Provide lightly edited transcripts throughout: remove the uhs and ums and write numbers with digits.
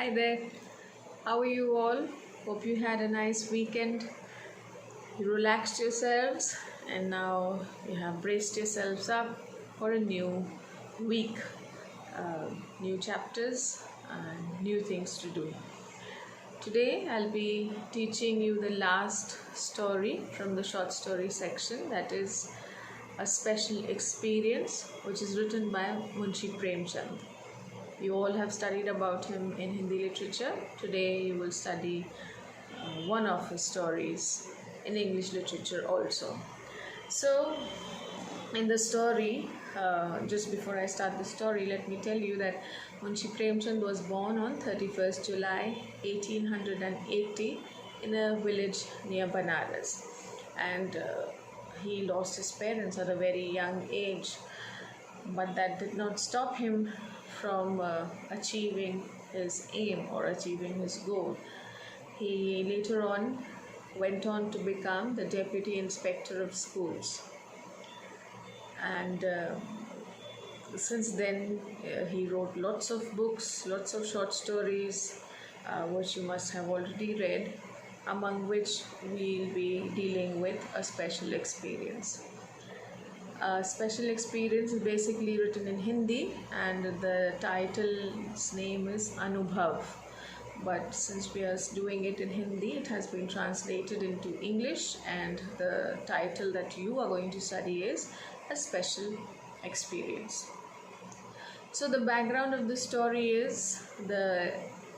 Hi there, how are you all? Hope you had a nice weekend. You relaxed yourselves and now you have braced yourselves up for a new week, new chapters, and new things to do. Today I'll be teaching you the last story from the short story section, that is a special experience, which is written by Munshi Premchand. You all have studied about him in Hindi literature. Today you will study one of his stories in English literature also. So, in the story, just before I start the story, let me tell you that Munshi Premchand was born on 31st July 1880 in a village near Banaras, and he lost his parents at a very young age, but that did not stop him from achieving his aim or achieving his goal. He later on went on to become the Deputy Inspector of Schools, and since then he wrote lots of books, lots of short stories, which you must have already read, among which we'll be dealing with a special experience. Special experience is basically written in Hindi, and the title's name is Anubhav. But since we are doing it in Hindi, it has been translated into English, and the title that you are going to study is A Special Experience. So the background of the story is the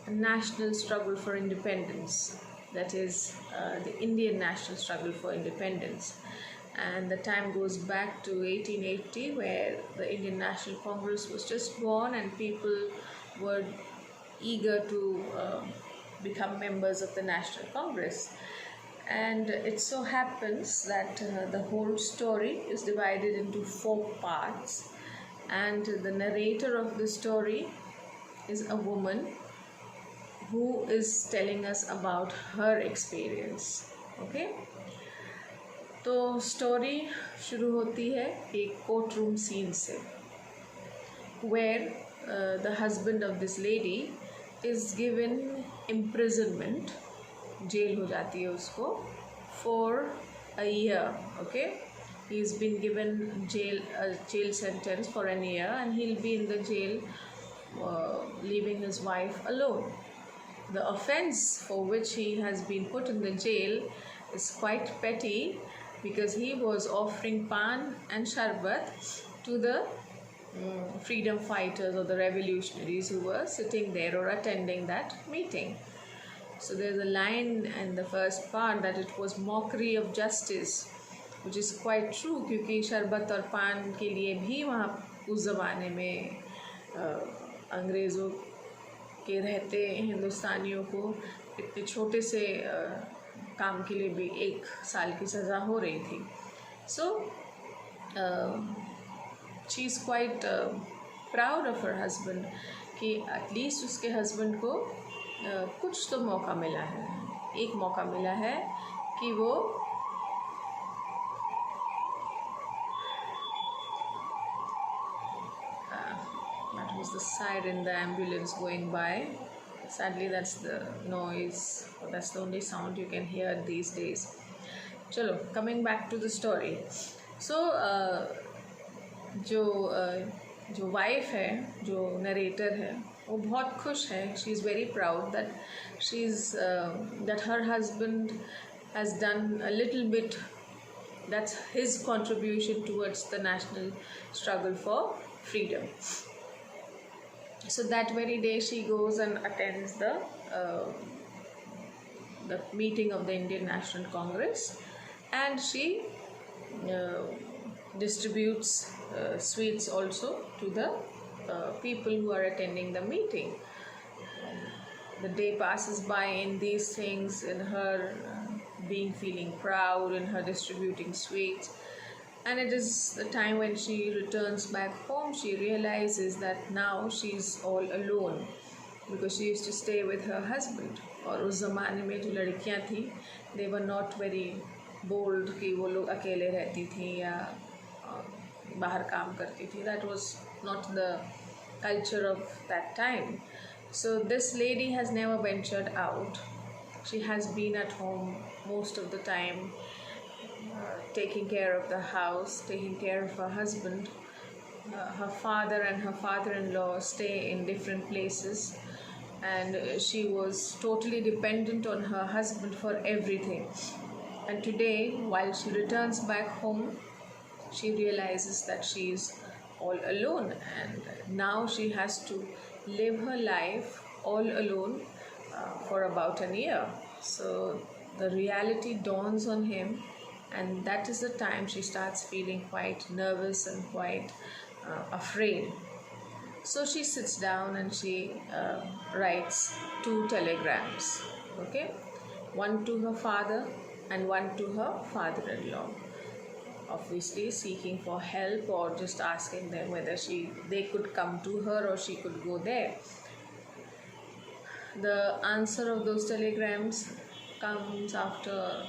national struggle for independence, that is the Indian national struggle for independence. And the time goes back to 1880, where the Indian National Congress was just born and people were eager to become members of the National Congress. And it so happens that the whole story is divided into 4 parts, and the narrator of the story is a woman who is telling us about her experience. Okay? तो story शुरू होती है एक court room scene से, where the husband of this lady is given imprisonment, jail हो जाती है उसको, for a year. Okay, he's been given a jail sentence for a year, and he'll be in the jail leaving his wife alone. The offense for which he has been put in the jail is quite petty, because he was offering pan and sharbat to the freedom fighters or the revolutionaries who were sitting there or attending that meeting. So there's a line in the first part that it was mockery of justice, which is quite true, क्योंकि शरबत और पान के लिए भी वहाँ उस ज़माने में अंग्रेज़ों के रहते हिंदुस्तानियों को इतने छोटे से काम के लिए भी 1 साल की सज़ा हो रही थी. So she is quite proud of her husband कि at least उसके husband को कुछ तो मौका मिला है, एक मौका मिला है कि वो that was the siren, the ambulance going by. Sadly, that's the noise, or that's the only sound you can hear these days. Chalo, coming back to the story. So, जो वाइफ है, जो नरेटर है, वो बहुत खुश है. She is very proud that her husband has done a little bit, that's his contribution towards the national struggle for freedom. So that very day she goes and attends the meeting of the Indian National Congress, and she distributes sweets also to the people who are attending the meeting. The day passes by in these things, in her feeling proud, in her distributing sweets. And it is the time when she returns back home, she realizes that now she's all alone, because she used to stay with her husband. और उस ज़माने में जो लड़कियां थी, they were not very bold कि वो लोग अकेले रहती थी या बाहर काम करती थी. That was not the culture of that time. So this lady has never ventured out. She has been at home most of the time, taking care of the house, taking care of her husband. Her father and her father-in-law stay in different places, and she was totally dependent on her husband for everything. And today, while she returns back home, she realizes that she is all alone, and now she has to live her life all alone for about a year. So the reality dawns on him, and that is the time she starts feeling quite nervous and quite afraid. So she sits down and she writes 2 telegrams, okay, one to her father and one to her father-in-law, obviously seeking for help or just asking them whether they could come to her or she could go there. The answer of those telegrams comes after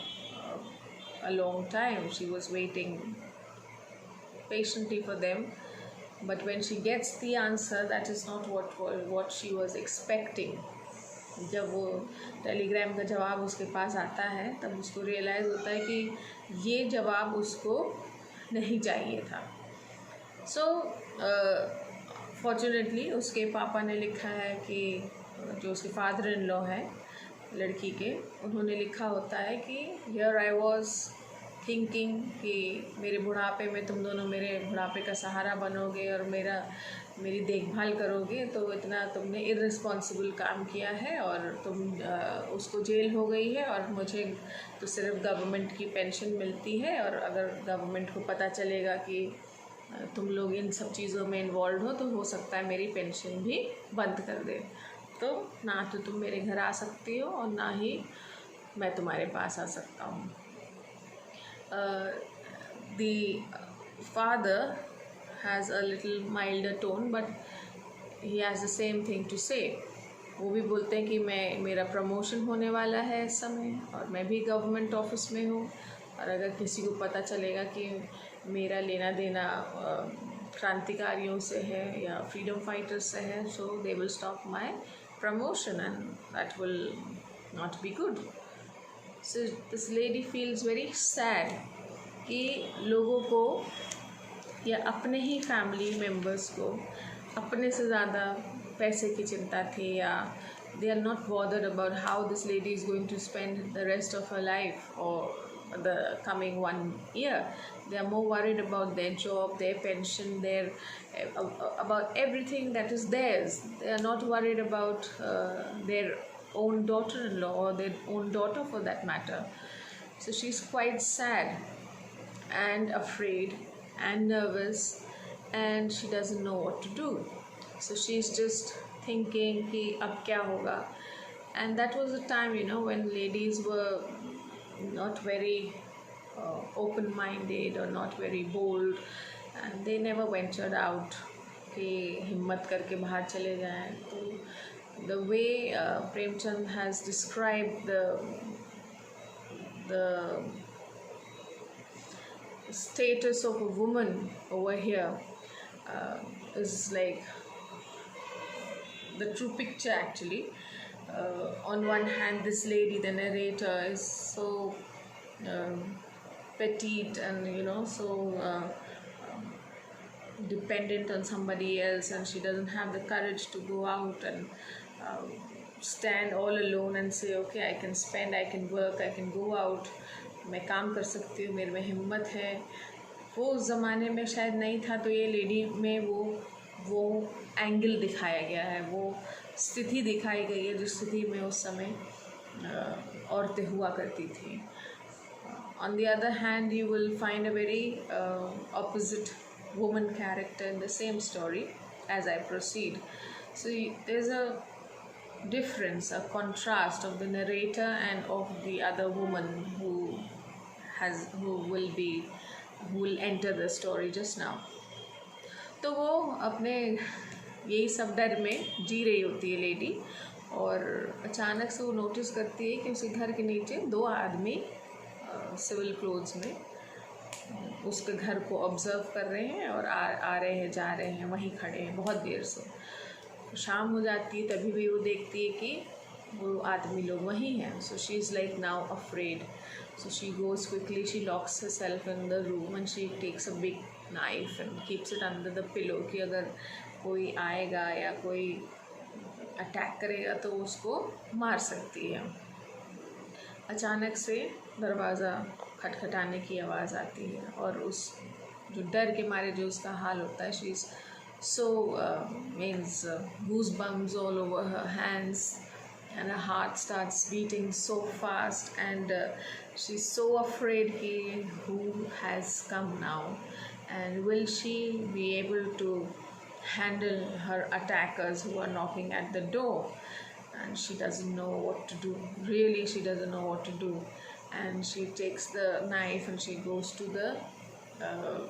a long time. She was waiting patiently for them, but when she gets the answer, that is not what she was expecting. जब वो Telegram का जवाब उसके पास आता है तब उसको realise होता है कि ये जवाब उसको नहीं चाहिए था. सो फॉर्चुनेटली उसके पापा ने लिखा है कि जो उसके फादर इन लॉ है लड़की के, उन्होंने लिखा होता है कि हियर आई वॉज थिंकिंग कि मेरे बुढ़ापे में तुम दोनों मेरे बुढ़ापे का सहारा बनोगे और मेरी देखभाल करोगे, तो इतना तुमने इर्रिस्पॉन्सिबल काम किया है और उसको जेल हो गई है और मुझे तो सिर्फ गवर्नमेंट की पेंशन मिलती है, और अगर गवर्नमेंट को पता चलेगा कि तुम लोग इन सब चीज़ों में इन्वॉल्व हो तो हो सकता है मेरी पेंशन भी बंद कर दे. तो ना तो तुम मेरे घर आ सकती हो और ना ही मैं तुम्हारे पास आ सकता हूँ. The father has a little milder tone, but he has the same thing to say. वो भी बोलते हैं कि मेरा प्रमोशन होने वाला है इस समय और मैं भी गवर्नमेंट ऑफिस में हूँ, और अगर किसी को पता चलेगा कि मेरा लेना देना क्रांतिकारियों से है या फ्रीडम फाइटर्स से है, so they will stop my promotion and that will not be good. So this lady feels very sad कि लोगों को या अपने ही फैमिली मेम्बर्स को अपने से ज़्यादा पैसे की चिंता थी, या they are not bothered about how this lady is going to spend the rest of her life और the coming 1 year. They are more worried about their job, their pension, about everything that is theirs. They are not worried about their own daughter-in-law or their own daughter for that matter. So she's quite sad and afraid and nervous, and she doesn't know what to do. So she's just thinking कि अब क्या होगा. And that was the time, when ladies were not very open-minded or not very bold, and they never ventured out कि हिम्मत करके बाहर चले जाएं. तो the way Premchand has described the status of a woman over here is like the true picture actually. On one hand, this lady, the narrator, is so petite and so dependent on somebody else, and she doesn't have the courage to go out and stand all alone and say, okay, I can spend, I can work, I can go out, मैं काम कर सकती हूँ, मेरे में हिम्मत है. वो उस ज़माने में शायद नहीं था, तो ये लेडी में वो एंगल दिखाया गया है, वो स्थिति दिखाई गई है जिस स्थिति में उस समय औरतें हुआ करती थी. On the other hand, you will find a very opposite woman character in the same story as I proceed. So there's a difference, a contrast of the narrator and of the other woman who will enter the story just now. तो वो अपने यही सब डर में जी रही होती है लेडी, और अचानक से वो नोटिस करती है कि उसके घर के नीचे 2 आदमी सिविल क्लोथ्स में उसके घर को ऑब्ज़र्व कर रहे हैं और आ रहे हैं, जा रहे हैं, वहीं खड़े हैं बहुत देर से. शाम हो जाती है तभी भी वो देखती है कि वो आदमी लोग वहीं हैं. So she is like now afraid. So she goes quickly, she locks herself in the room and she takes a big knife and keeps it under the pillow कि अगर कोई आएगा या कोई अटैक करेगा तो उसको मार सकती है. अचानक से दरवाज़ा खटखटाने की आवाज़ आती है और उस जो डर के मारे जो उसका हाल होता है, she is so means goose bumps all over her hands and her heart starts beating so fast and she's so afraid कि who has come now and will she be able to handle her attackers who are knocking at the door. And she doesn't know what to do. Really, she doesn't know what to do. And she takes the knife and she goes to the uh,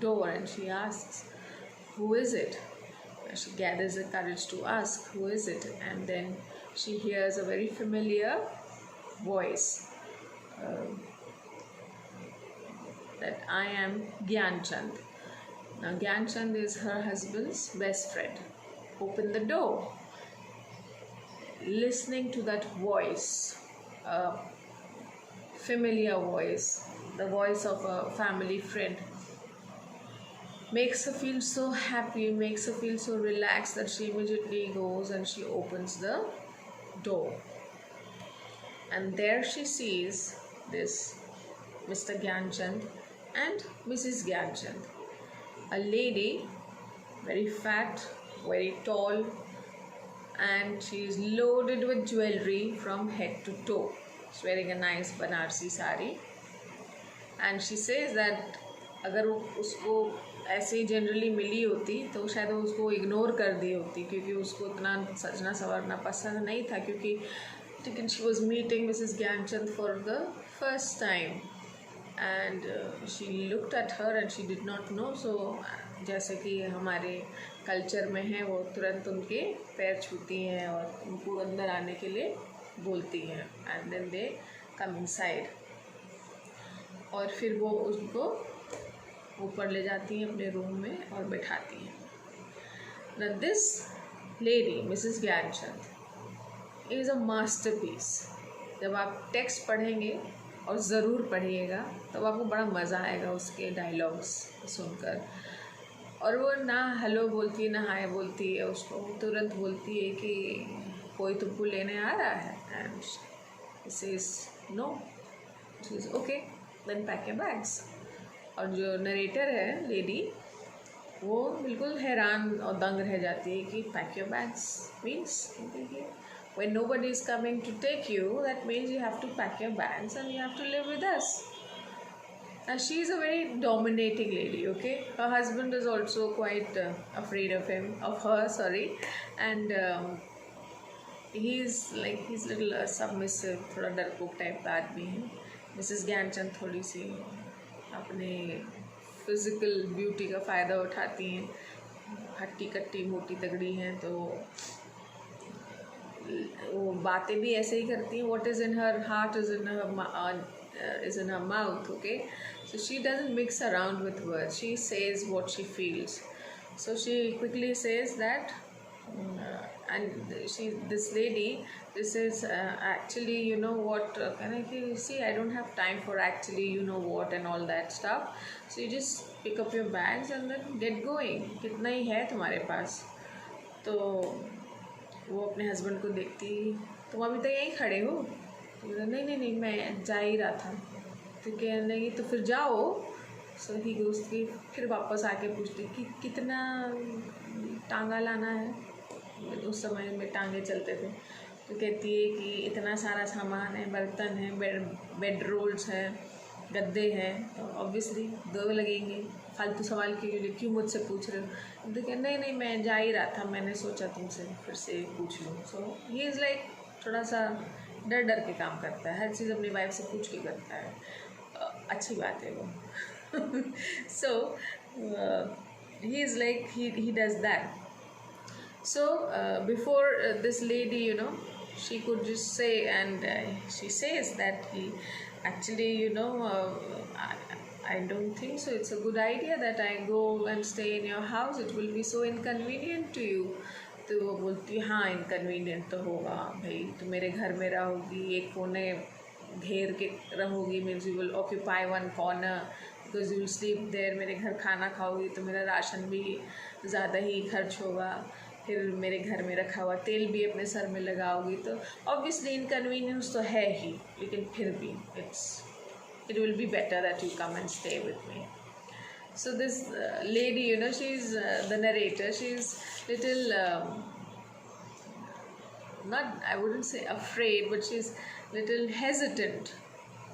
door and she asks, who is it? And she gathers the courage to ask, who is it? And then she hears a very familiar voice, that I am Gyanchand. Now Gyanchand is her husband's best friend. Open the door. Listening to that voice, a familiar voice, the voice of a family friend, makes her feel so happy, makes her feel so relaxed that she immediately goes and she opens the door. And there she sees this Mr. Gyanchand and Mrs. Gyanchand, a lady, very fat, very tall, and she is loaded with jewelry from head to toe. She's wearing a nice Banarsi sari, and she says that अगर वो उसको ऐसे ही generally मिली होती तो शायद वो उसको ignore कर दी होती, क्योंकि उसको इतना सजना संवरना पसंद नहीं था, क्योंकि लेकिन she was meeting Mrs Gyanchand for the first time and she looked at her and she did not know. So जैसे कि हमारे कल्चर में है, वो तुरंत उनके पैर छूती हैं और उनको अंदर आने के लिए बोलती हैं and then they come inside. और फिर वो उसको ऊपर ले जाती हैं अपने रूम में और बैठाती हैं. Now this lady, Mrs. Gyanchand, is a masterpiece. जब आप टेक्स्ट पढ़ेंगे और ज़रूर पढ़िएगा तब आपको बड़ा मज़ा आएगा उसके डायलॉग्स सुनकर. और वो ना हेलो बोलती है ना हाय बोलती है, उसको तुरंत बोलती है कि कोई तुमको लेने आ रहा है and says no. She is okay then pack your bags. और जो नरेटर है लेडी, वो बिल्कुल हैरान और दंग रह जाती है कि pack your bags means when nobody is coming to take you, that means you have to pack your bags and you have to live with us. And she is a very dominating lady, okay? Her husband is also quite afraid of her, and he's little submissive, थोड़ा डरपोक type का आदमी है. Mrs Gyanchand थोड़ी सी अपने physical beauty का फ़ायदा उठाती हैं, हट्टी कट्टी मोटी तगड़ी हैं, तो वो बातें भी ऐसे ही करती हैं. What is in her heart is in her mouth, okay? So she doesn't mix around with words. She says what she feels. So she quickly says that, and this lady, this is actually, you know what, I don't have time for actually, you know what, and all that stuff. So you just pick up your bags and then get going. कितना ही है तुम्हारे पास. तो वो अपने husband को देखती, तुम अभी तक यहीं खड़े हो? तो नहीं मैं जा ही रहा था. तो कहने लगी तो फिर जाओ. सो ही गोज़ की, फिर वापस आके पूछती कि कितना टांगा लाना है. उस समय में टांगे चलते थे. तो कहती है कि इतना सारा सामान है, बर्तन है, बेड रोल्स हैं, गद्दे हैं, तो ऑब्वियसली 2 लगेंगे. फालतू सवाल क्यों मुझसे पूछ रहे हो? तो कह नहीं मैं जा ही रहा था, मैंने सोचा तुमसे फिर से पूछ लूँ. सो ही इज़ लाइक थोड़ा सा डर के काम करता है, हर चीज़ अपनी वाइफ से पूछ के करता है. अच्छी बात है वो. So he is like he does that. So before this lady, you know, she could just say, and she says that he actually, you know, I don't think so. It's a good idea that I go and stay in your house. It will be so inconvenient to you. तो वो बोलती है हाँ inconvenient तो होगा भाई, तो मेरे घर में रहोगी, एक कोने घेर के रहोगी, means you will occupy one corner because you will sleep there. मेरे घर खाना खाओगी तो मेरा राशन भी ज़्यादा ही खर्च होगा, फिर मेरे घर में रखा हुआ तेल भी अपने सर में लगाओगी, तो ऑब्वियसली इनकन्वीनियंस तो है ही, लेकिन फिर भी it will be better that you come and stay with me. So this lady, you know, she's the narrator. She's little not, I wouldn't say afraid, but she's little hesitant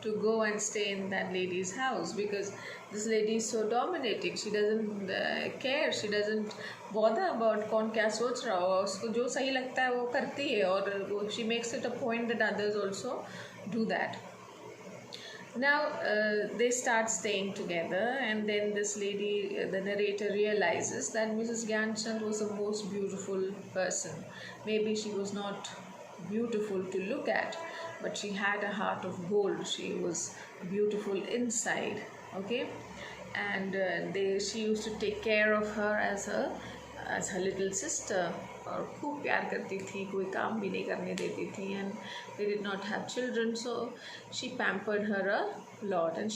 to go and stay in that lady's house because this lady is so dominating. She doesn't care. She doesn't bother about कौन क्या सोच रहा हो. उसको जो सही लगता है वो करती है, और she makes it a point that others also do that. Now they start staying together, and then this lady, the narrator, realizes that Mrs. Gyanchand was the most beautiful person. Maybe she was not beautiful to look at, but she had a heart of gold. She was beautiful inside, okay? And she used to take care of her as her little sister, और खूब प्यार करती थी, कोई काम भी नहीं करने देती थी, and they did not have children, so she pampered her a lot, and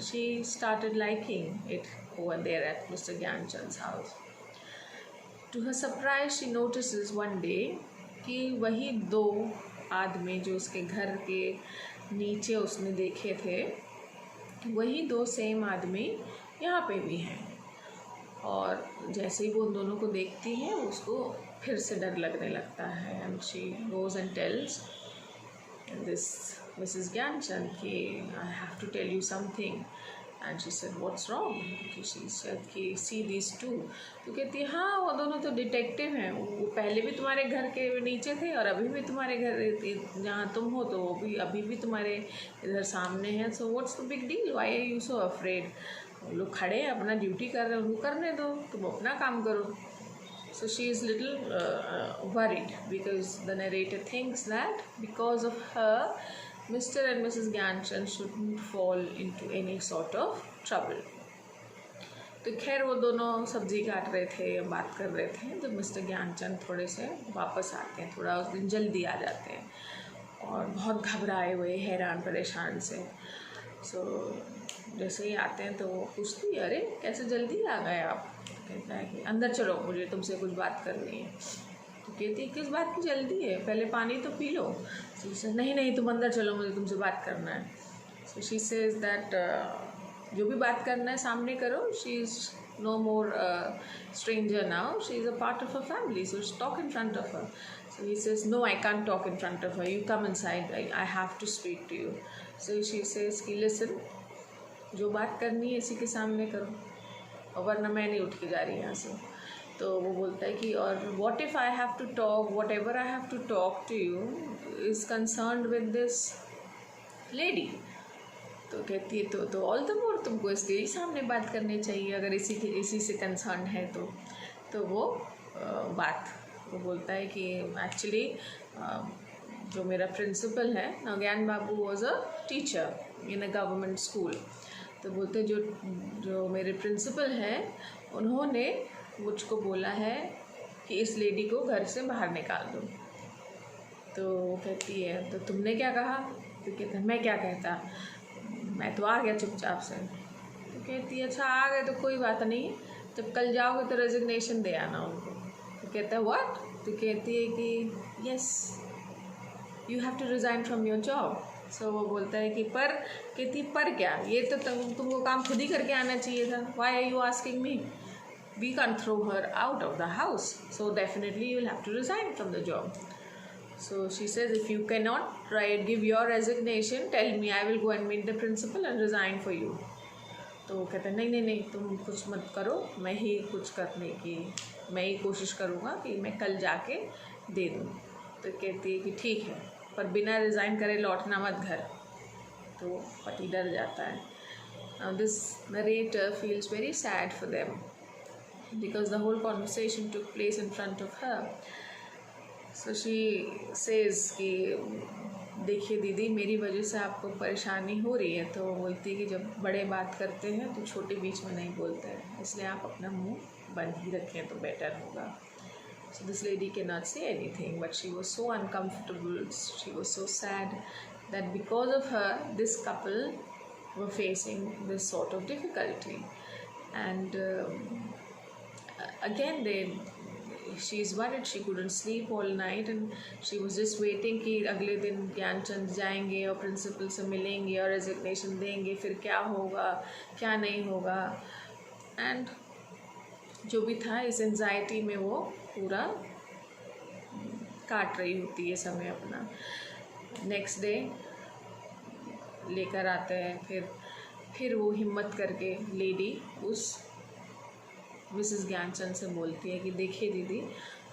she started liking it over there at Mr. Gyanchand's house. To her surprise, she notices one day कि वही दो आदमी जो उसके घर के नीचे उसने देखे थे, वही दो सेम आदमी यहाँ पे भी हैं, और जैसे ही वो उन दोनों को देखती है उसको फिर से डर लगने लगता है. And she goes and tells this Mrs Gyanchand कि I have to tell you something. And she said what's wrong. She said कि सी दीज टू. तो कहती है हाँ वो दोनों तो डिटेक्टिव हैं, वो पहले भी तुम्हारे घर के नीचे थे और अभी भी तुम्हारे घर जहाँ तुम हो तो वो भी अभी भी तुम्हारे इधर सामने हैं. So what's the big deal, why are you so afraid. लोग खड़े हैं, अपना ड्यूटी कर रहे हैं, उनको करने दो, तुम अपना काम करो. So she is little worried because the narrator thinks that because of her, Mr. and Mrs. Gyanchand shouldn't fall into any sort of trouble. तो खैर वो दोनों सब्जी काट रहे थे या बात कर रहे थे, तो मिस्टर ज्ञानचंद थोड़े से वापस आते हैं, थोड़ा उस दिन जल्दी आ जाते हैं और बहुत घबराए हुए, हैरान परेशान से. सो जैसे ही आते हैं तो वो पूछती है अरे कैसे जल्दी आ गए आप. कहता है कि अंदर चलो, मुझे तुमसे कुछ बात करनी है. तो कहती है किस बात की जल्दी है, पहले पानी तो पी लो. तो नहीं नहीं तुम अंदर चलो, मुझे तुमसे बात करना है. सो शी सेज दैट जो भी बात करना है सामने करो. She is no more stranger now, she is a part of her family, so talk in front of her. So he says no, I can't talk in front of her, you come inside, I have to speak to you. So she says कि listen, जो बात करनी है इसी के सामने करो, और वरना मैं नहीं उठ के जा रही यहाँ से. तो वो बोलता है कि और what if I have to talk, whatever I have to talk to you is concerned with this lady. तो कहती है तो ऑल द मोर, तुमको इसके ही सामने बात करनी चाहिए अगर इसी से कंसर्न है तो वो बात वो बोलता है कि एक्चुअली जो मेरा प्रिंसिपल है, Gyan Babu was a teacher in a government school. तो बोलते जो मेरे प्रिंसिपल हैं उन्होंने मुझको बोला है कि इस लेडी को घर से बाहर निकाल दो. तो कहती है तो तुमने क्या कहा. तो कहता है मैं क्या कहता, मैं तो आ गया चुपचाप से. तो कहती है अच्छा आ गए तो कोई बात नहीं, जब कल जाओगे तो रेजिग्नेशन दे आना उनको. तो कहता है व्हाट. तो कहती है कि yes you have to resign from your job. So वो बोलता है कि पर, कहती पर क्या, ये तो तुमको काम खुद ही करके आना चाहिए था. Why are you asking me, we can throw her out of the house, so definitely you will have to resign from the job. So she says, if you cannot give your resignation, tell me, I will go and meet the principal and resign for you. तो वो कहते हैं नहीं तुम कुछ मत करो, मैं ही कोशिश करूँगा कि मैं कल जाके दे दूँ. तो कहती है कि ठीक है, पर बिना रिज़ाइन करे लौटना मत घर. तो पति डर जाता है. Now this narrator feels very sad for them because the whole conversation took place in front of her. So she says कि देखिए दीदी, मेरी वजह से आपको परेशानी हो रही है। तो बोलती है कि जब बड़े बात करते हैं तो छोटे बीच में नहीं बोलते हैं, इसलिए आप अपना मुंह बंद ही रखें तो बेटर होगा। So this lady cannot say anything, but she was so uncomfortable, she was so sad that because of her, this couple were facing this sort of difficulty. And again she's worried, she couldn't sleep all night and she was just waiting कि अगले दिन ज्ञानचंद जाएंगे और principal से मिलेंगे और resignation देंगे, फिर क्या होगा क्या नहीं होगा। एंड जो भी था, इस एंजाइटी में वो पूरा काट रही होती है समय अपना। नेक्स्ट डे लेकर आते हैं, फिर वो हिम्मत करके लेडी उस मिसेस ज्ञानचंद से बोलती है कि देखिए दीदी,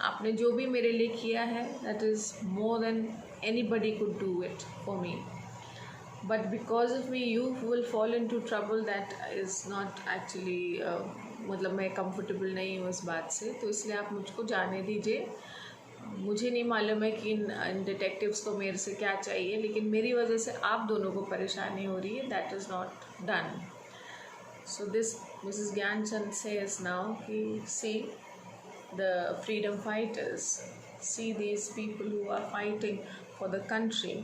आपने जो भी मेरे लिए किया है that is more than anybody could do it for me, but because of me you will fall into trouble that is not actually, मतलब मैं कंफर्टेबल नहीं हूँ इस बात से, तो इसलिए आप मुझको जाने दीजिए। मुझे नहीं मालूम है कि इन डिटेक्टिव्स को मेरे से क्या चाहिए, लेकिन मेरी वजह से आप दोनों को परेशानी हो रही है, that is not done. So this Mrs. Gyanchand says now, see the freedom fighters, see these people who are fighting for the country.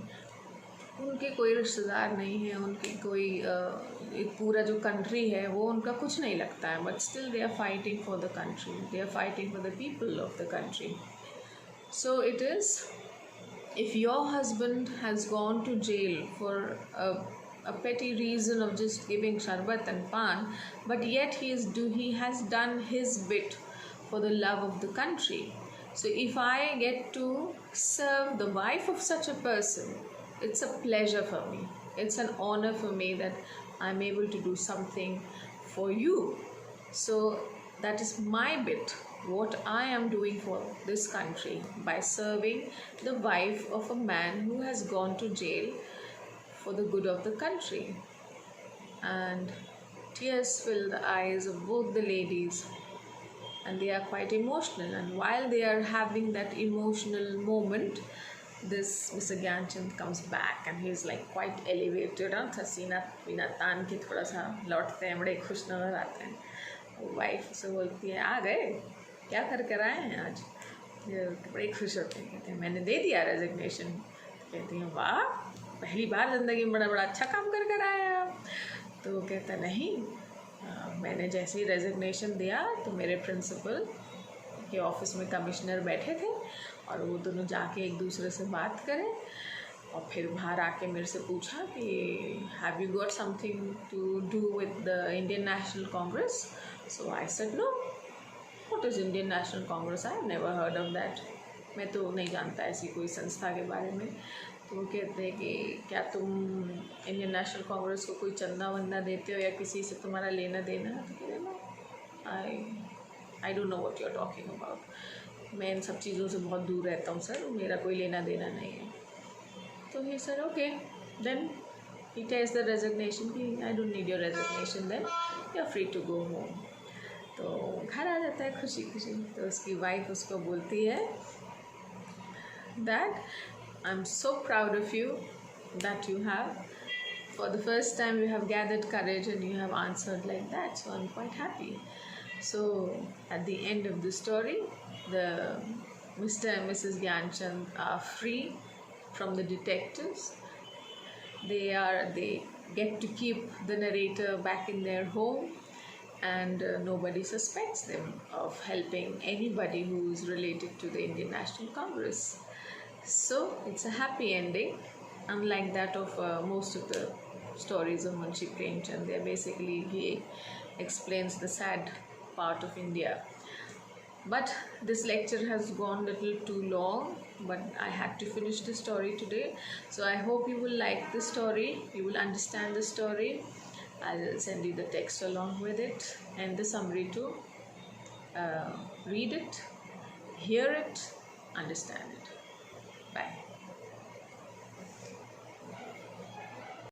उनके कोई रिश्तेदार नहीं है, उनकी कोई एक पूरा जो कंट्री है वो उनका कुछ नहीं लगता है, but still they are fighting for the country, they are fighting for the people of the country. So it is, if your husband has gone to jail for a petty reason of just giving sharbat and pan, but yet he has done his bit for the love of the country. So if I get to serve the wife of such a person, it's a pleasure for me, it's an honor for me that I'm able to do something for you. So that is my bit, what I am doing for this country by serving the wife of a man who has gone to jail for the good of the country. And tears fill the eyes of both the ladies and they are quite emotional, and while they are having that emotional moment, this Mr. Gyanchand comes back and he is like quite elevated, सीना पीना तान के थोड़ा सा लौटते हैं, बड़े खुश नजर आते हैं। वाइफ से बोलती है, आ गए, क्या कर कर आए हैं आज? बड़े खुश होते हैं, कहते हैं मैंने दे दिया रेजिग्नेशन। कहती हैं वाह, पहली बार ज़िंदगी में बड़ा बड़ा अच्छा काम कर कर आए आप। तो वो कहता नहीं, मैंने जैसे ही रेजिग्नेशन दिया तो मेरे प्रिंसिपल के ऑफिस में कमिश्नर बैठे थे और वो दोनों जाके एक दूसरे से बात करें और फिर बाहर आके मेरे से पूछा कि have you got something to do with the Indian National Congress? So I said no, what is Indian National Congress? I have never heard of that, मैं तो नहीं जानता ऐसी कोई संस्था के बारे में। तो वो कहते हैं कि क्या तुम इंडियन नेशनल कांग्रेस को कोई चंदा वंदा देते हो या किसी से तुम्हारा लेना देना? तो कहते ना, I don't know what you are talking about, मैं इन सब चीज़ों से बहुत दूर रहता हूँ सर, मेरा कोई लेना देना नहीं है। तो he sir okay, then he takes the resignation कि I don't need your resignation, then you are free to go home. तो घर आ जाता है खुशी खुशी। तो उसकी वाइफ उसको बोलती है that I'm so proud of you that you have, for the first time you have gathered courage and you have answered like that, so I'm quite happy. So at the end of the story, the Mr. and Mrs. Gyanchand are free from the detectives. They get to keep the narrator back in their home, and nobody suspects them of helping anybody who is related to the Indian National Congress. So it's a happy ending, unlike that of most of the stories of Munshi Premchand. Basically he explains the sad part of India. But this lecture has gone a little too long, but I had to finish the story today. So I hope you will like the story, you will understand the story. I'll send you the text along with it and the summary too. Read it, hear it, understand it. Bye.